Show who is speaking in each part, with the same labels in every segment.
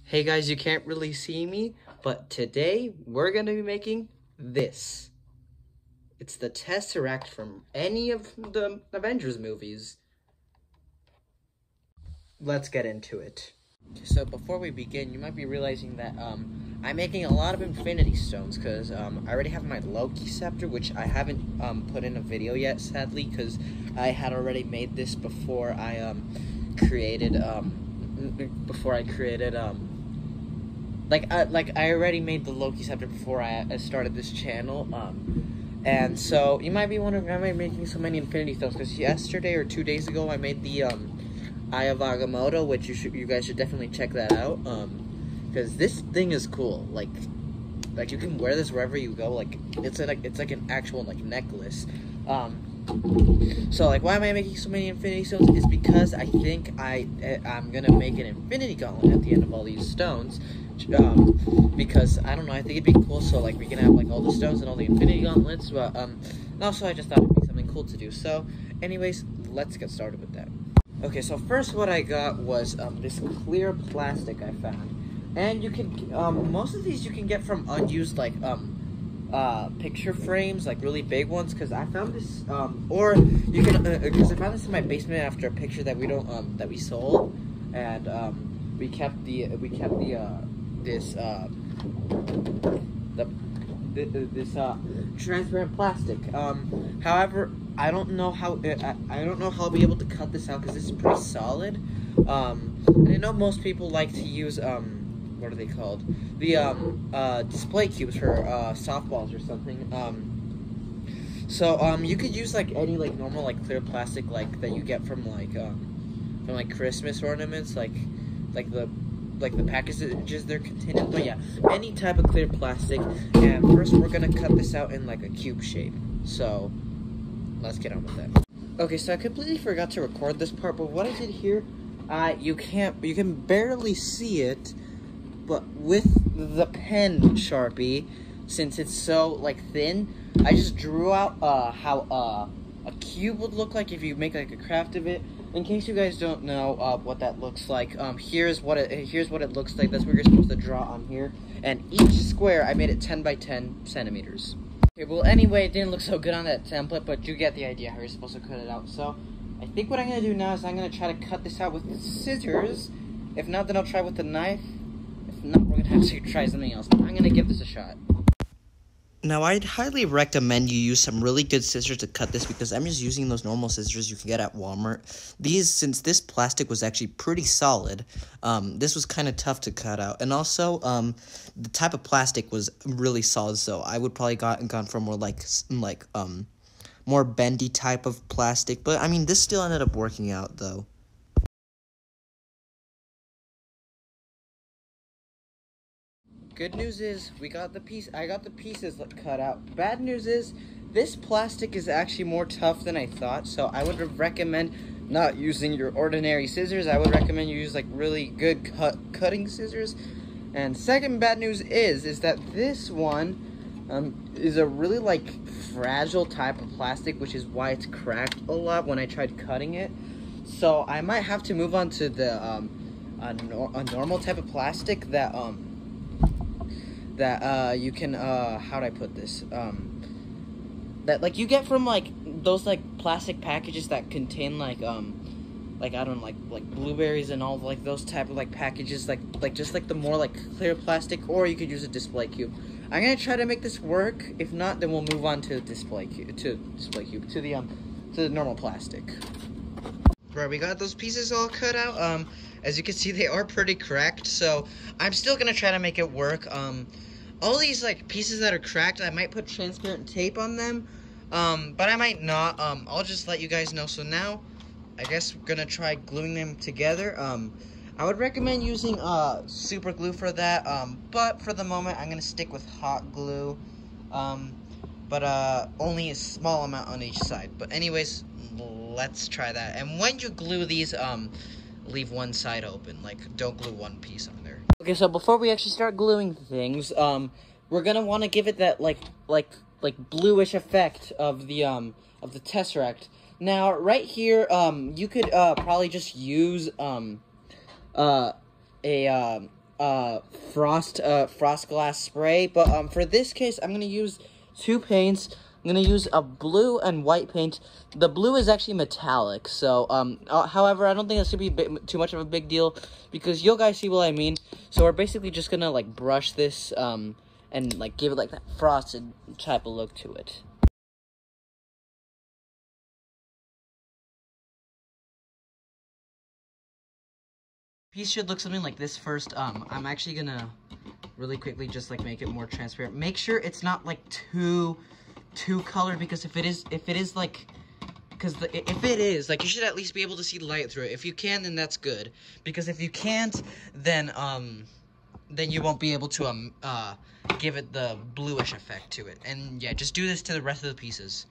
Speaker 1: Hey guys, you can't really see me, but today we're gonna be making this. It's the Tesseract from any of the Avengers movies. Let's get into it. So before we begin, you might be realizing that I'm making a lot of Infinity Stones because I already have my Loki Scepter, which I haven't put in a video yet, sadly, because I had already made this before I created I already made the Loki Scepter before I started this channel, and so you might be wondering, why am I making so many Infinity Stones? Because yesterday or 2 days ago, I made the Eye of Agamotto, which you guys should definitely check that out, because this thing is cool. Like you can wear this wherever you go. Like it's like an actual necklace. So why am I making so many Infinity Stones? Is because I think I'm gonna make an Infinity Gauntlet at the end of all these stones. Because I don't know, I think it'd be cool. So we can have all the stones and all the Infinity Gauntlets. But also I just thought it'd be something cool to do. So, anyways, let's get started with that. Okay, so first what I got was this clear plastic I found, and you can most of these you can get from unused picture frames, really big ones, because I found this or you can because I found this in my basement after a picture that we sold, and we kept this transparent plastic. However, I don't know how I'll be able to cut this out because this is pretty solid. And I know most people like to use what are they called? The display cubes for softballs or something. So you could use any normal clear plastic that you get from Christmas ornaments, the packages they're contained in. But yeah, any type of clear plastic. And first we're gonna cut this out in a cube shape. So let's get on with that. Okay, so I completely forgot to record this part, but what I did here, you can barely see it, but with the pen Sharpie, since it's so thin, I just drew out how a cube would look like if you make a craft of it. In case you guys don't know what that looks like, here's what it looks like. That's what you're supposed to draw on here. And each square, I made it 10 by 10 centimeters. Okay, well, anyway, it didn't look so good on that template, but you get the idea how you're supposed to cut it out. So, I think what I'm going to do now is I'm going to try to cut this out with the scissors. If not, then I'll try with the knife. If not, we're going to have to try something else. But I'm going to give this a shot. Now, I'd highly recommend you use some really good scissors to cut this, because I'm just using those normal scissors you can get at Walmart. Since this plastic was actually pretty solid, this was kind of tough to cut out. And also, the type of plastic was really solid, so I would probably gone for more more bendy type of plastic. But, I mean, this still ended up working out, though. Good news is I got the pieces cut out. Bad news is this plastic is actually more tough than I thought, so I would recommend not using your ordinary scissors. I would recommend you use really good cutting scissors. And second bad news is that this one is a really fragile type of plastic, which is why it's cracked a lot when I tried cutting it. So I might have to move on to the a normal type of plastic that you can how'd I put this, that you get from those plastic packages that contain I don't know, blueberries and all those type of packages, just the more clear plastic. Or you could use a display cube. I'm gonna try to make this work. If not, then we'll move on to the normal plastic. Right, we got those pieces all cut out. As you can see, they are pretty cracked, so I'm still gonna try to make it work. All these pieces that are cracked, I might put transparent tape on them, but I might not. I'll just let you guys know. So now, I guess we're gonna try gluing them together. I would recommend using super glue for that, but for the moment, I'm gonna stick with hot glue, but only a small amount on each side. But anyways, let's try that. And when you glue these, leave one side open. Don't glue one piece on there. Okay, so before we actually start gluing things, we're gonna want to give it that bluish effect of the Tesseract. Now, right here, you could probably just use a frost glass spray. But for this case, I'm gonna use two paints. I'm gonna use a blue and white paint. The blue is actually metallic, so however, I don't think that's gonna be too much of a big deal because you'll guys see what I mean. So we're basically just gonna like brush this and like give it like that frosted type of look to it. Piece should look something like this first. I'm actually gonna really quickly just like make it more transparent. Make sure it's not like too colored, because if it is like, if it is like, you should at least be able to see the light through it. If you can, then that's good, because if you can't, then you won't be able to give it the bluish effect to it. And yeah, just do this to the rest of the pieces.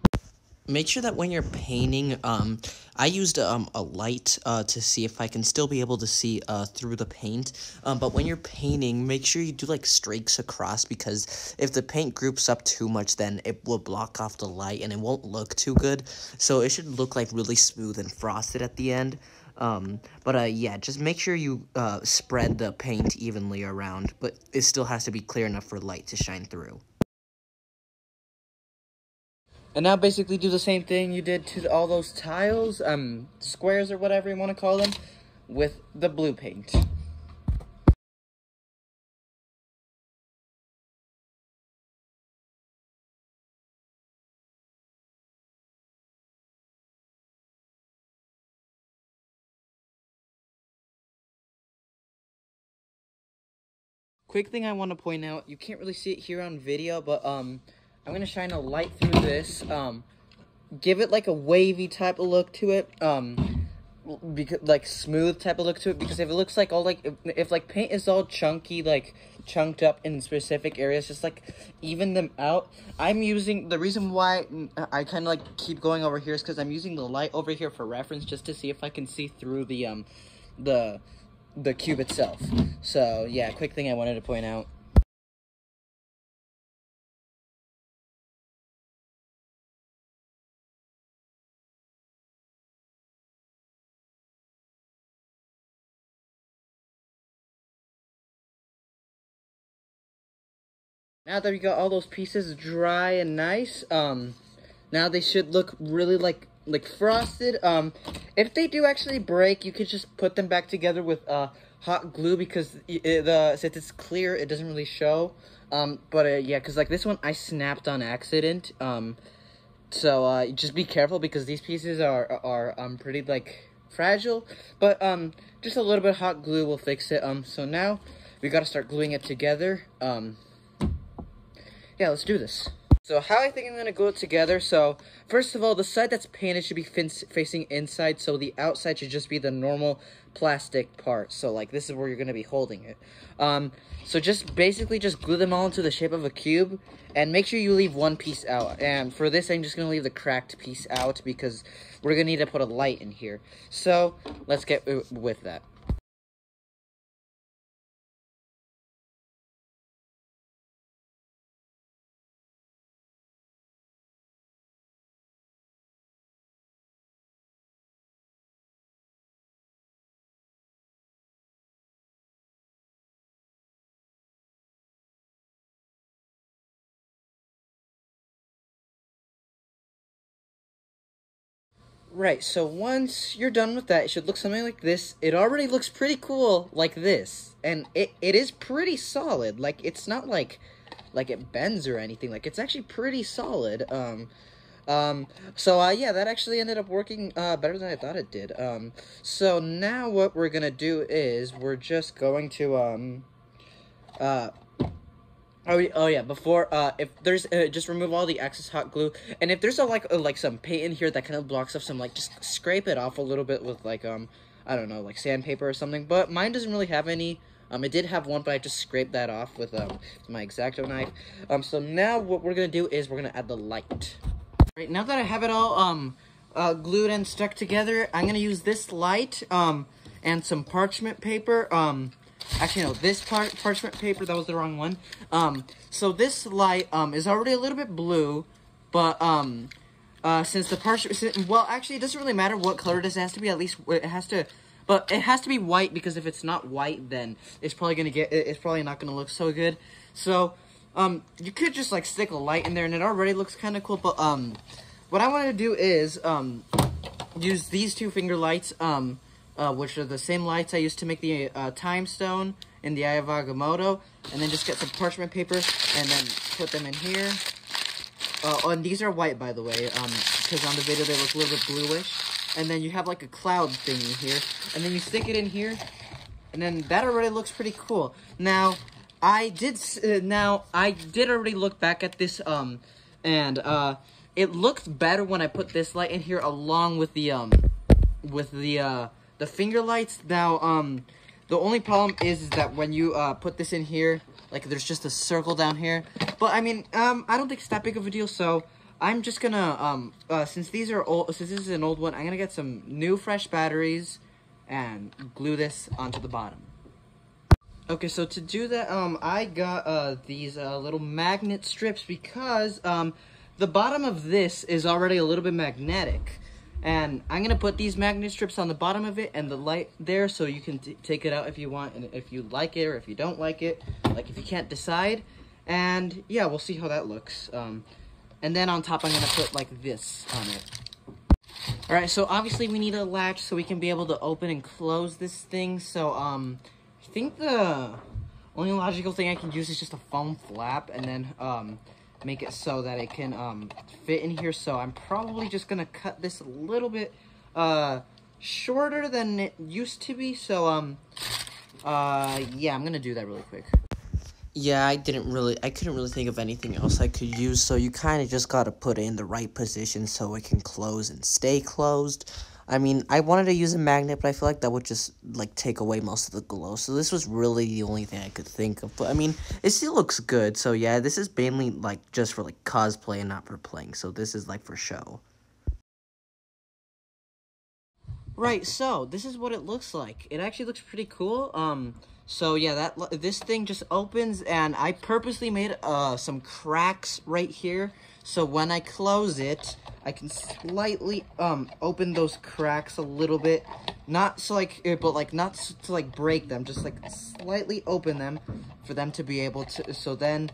Speaker 1: Make sure that when you're painting, I used a light to see if I can still be able to see through the paint. But when you're painting, make sure you do like streaks across, because if the paint groups up too much, then it will block off the light and it won't look too good. So it should look like really smooth and frosted at the end. Yeah, just make sure you spread the paint evenly around, but it still has to be clear enough for light to shine through. And now basically do the same thing you did to all those tiles, squares or whatever you want to call them, with the blue paint. Quick thing I want to point out, you can't really see it here on video, but I'm going to shine a light through this, give it like a wavy type of look to it, because like smooth type of look to it, because if it looks like all like, if like paint is all chunky, like chunked up in specific areas, just like even them out. I'm using, the reason why I kind of like keep going over here is because I'm using the light over here for reference, just to see if I can see through the cube itself. So yeah, quick thing I wanted to point out. Now that we got all those pieces dry and nice, now they should look really like frosted. If they do actually break, you could just put them back together with hot glue, because since it's clear, it doesn't really show. Yeah, because like this one I snapped on accident. So just be careful, because these pieces are pretty like fragile. But just a little bit of hot glue will fix it. So now we gotta start gluing it together. Yeah, let's do this. So how I think I'm going to glue it together, so first of all, the side that's painted should be facing inside, so the outside should just be the normal plastic part. So like this is where you're going to be holding it. So just basically just glue them all into the shape of a cube, and make sure you leave one piece out. And for this, I'm just going to leave the cracked piece out, because we're going to need to put a light in here. So let's get with that. Right, so once you're done with that, it should look something like this. It already looks pretty cool like this, and it is pretty solid. Like, it's not like it bends or anything. Like, it's actually pretty solid. Yeah, that actually ended up working better than I thought it did. So now what we're gonna do is we're just going to Oh yeah, before, if there's, just remove all the excess hot glue, and if there's like some paint in here that kind of blocks off some, like, just scrape it off a little bit with, like, I don't know, like sandpaper or something, but mine doesn't really have any. It did have one, but I just scraped that off with, my X-Acto knife. So now what we're gonna do is we're gonna add the light. Right, now that I have it all, glued and stuck together, I'm gonna use this light, and some parchment paper, actually, no, this parchment paper, that was the wrong one. So this light, is already a little bit blue, but, since the parchment, well, actually, it doesn't really matter what color this has to be, at least it has to But it has to be white, because if it's not white, then it's probably not gonna look so good. So, you could just like stick a light in there, and it already looks kind of cool. But what I want to do is use these 2 finger lights, which are the same lights I used to make the time stone in the Eye of Agamotto, and then just get some parchment paper and then put them in here. And these are white, by the way, because on the video they look a little bit bluish. And then you have like a cloud thingy here, and then you stick it in here, and then that already looks pretty cool. Now, I did already look back at this, and it looked better when I put this light in here along with the finger lights. Now, the only problem is that when you put this in here, like there's just a circle down here. But I mean, I don't think it's that big of a deal, so I'm just gonna, since this is an old one, I'm gonna get some new fresh batteries and glue this onto the bottom. Okay, so to do that, I got, these, little magnet strips, because, the bottom of this is already a little bit magnetic. And I'm gonna put these magnet strips on the bottom of it and the light there, so you can take it out if you want, and if you like it or if you don't like it, like if you can't decide. And yeah, we'll see how that looks. And then on top, I'm gonna put like this on it. Alright, so obviously we need a latch so we can be able to open and close this thing. So, I think the only logical thing I can use is just a foam flap, and then, make it so that it can, fit in here. So I'm probably just gonna cut this a little bit, shorter than it used to be. So, yeah, I'm gonna do that really quick.
Speaker 2: Yeah, I couldn't really think of anything else I could use, so you kind of just gotta put it in the right position so it can close and stay closed. I mean, I wanted to use a magnet, but I feel like that would just, like, take away most of the glow, so this was really the only thing I could think of. But, I mean, it still looks good, so yeah, this is mainly, like, just for, like, cosplay and not for playing, so this is, like, for show.
Speaker 1: Right, so this is what it looks like. It actually looks pretty cool. So yeah, this thing just opens, and I purposely made some cracks right here, so when I close it, I can slightly open those cracks a little bit, not so like, but like not to like break them, just like slightly open them for them to be able to. So then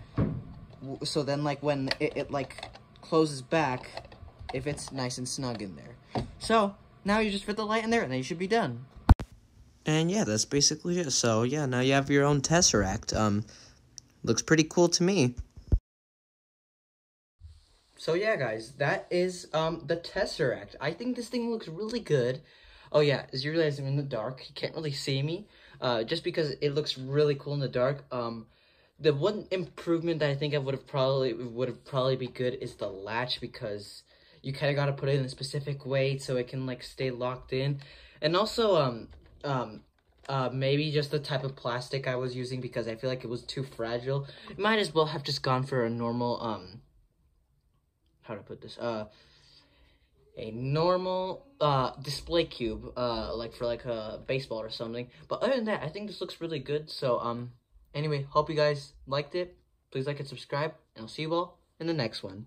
Speaker 1: like when it like closes back, if it's nice and snug in there. So now you just fit the light in there, and then you should be done.
Speaker 2: And yeah, that's basically it. So yeah, now you have your own Tesseract. Looks pretty cool to me.
Speaker 1: So yeah, guys, that is the Tesseract. I think this thing looks really good. Oh yeah, as you realize, I'm in the dark. You can't really see me, just because it looks really cool in the dark. The one improvement that I think would have probably be good is the latch, because you kind of got to put it in a specific way so it can like stay locked in, and also maybe just the type of plastic I was using, because I feel like it was too fragile. It might as well have just gone for a normal, how to put this, a normal, display cube, like for like a baseball or something. But other than that, I think this looks really good. So, anyway, hope you guys liked it. Please like and subscribe, and I'll see you all in the next one.